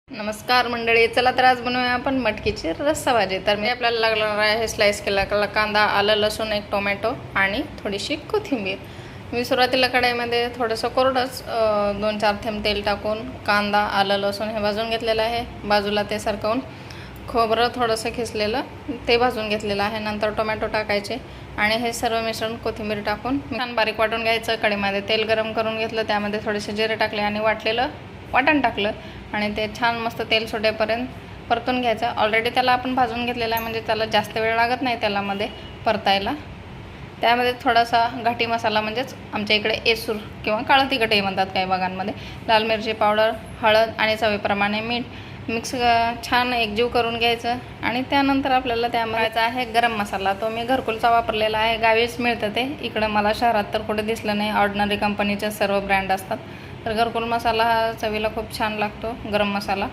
नमस्कार मंडळी, चला तर आज बनवूया आपण मटकीची रस्सा भाजी। तर मी आपल्याला लागणार आहे स्लाइस केलेला कांदा, आलं, लसूण, एक टोमॅटो आणि थोडीशी कोथिंबीर। मी सुरुवातीला कढईमध्ये थोडंसं कोरडंच 2-4 थेंब तेल टाकून कांदा, आलं, लसूण हे भाजून घेतलेलं आहे। बाजूला ते सरकवून खोबरं थोडंसं खिसलेलं ते भाजून घेतलेलं आहे। नंतर टोमॅटो टाकायचे आणि हे सर्व मिश्रण कोथिंबीर टाकून छान बारीक वाटून घ्यायचं। कढईमध्ये तेल गरम करून घेतलं, त्यामध्ये थोडेसे जिरे टाकले आणि वाटलेलं वाटण टाकलं आणि ते छान मस्त तेल सुटेपर्यंत परतून घ्यायचं। ऑलरेडी त्याला आपण भाजून घेतलेलं आहे, म्हणजे त्याला जास्त वेळ लागत नाही तेलामध्ये परतायला। त्यामध्ये थोडासा घाटी मसाला, म्हणजेच आमच्या इकडे एसूर किंवा काळं तिखटही म्हणतात काही भागांमध्ये, लाल मिरची पावडर, हळद आणि चवीप्रमाणे मीठ मिक्स छान एकजीव करून घ्यायचं। आणि त्यानंतर आपल्याला त्यामध्ये आहे गरम मसाला। तो मी घरकुलचा वापरलेला आहे, गावीच मिळतं ते, इकडं मला शहरात तर कुठे दिसलं नाही। ऑर्डिनरी कंपनीचे सर्व ब्रँड असतात, तर घरकुल मसाला हा चवीला खूप छान लागतो, गरम मसाला।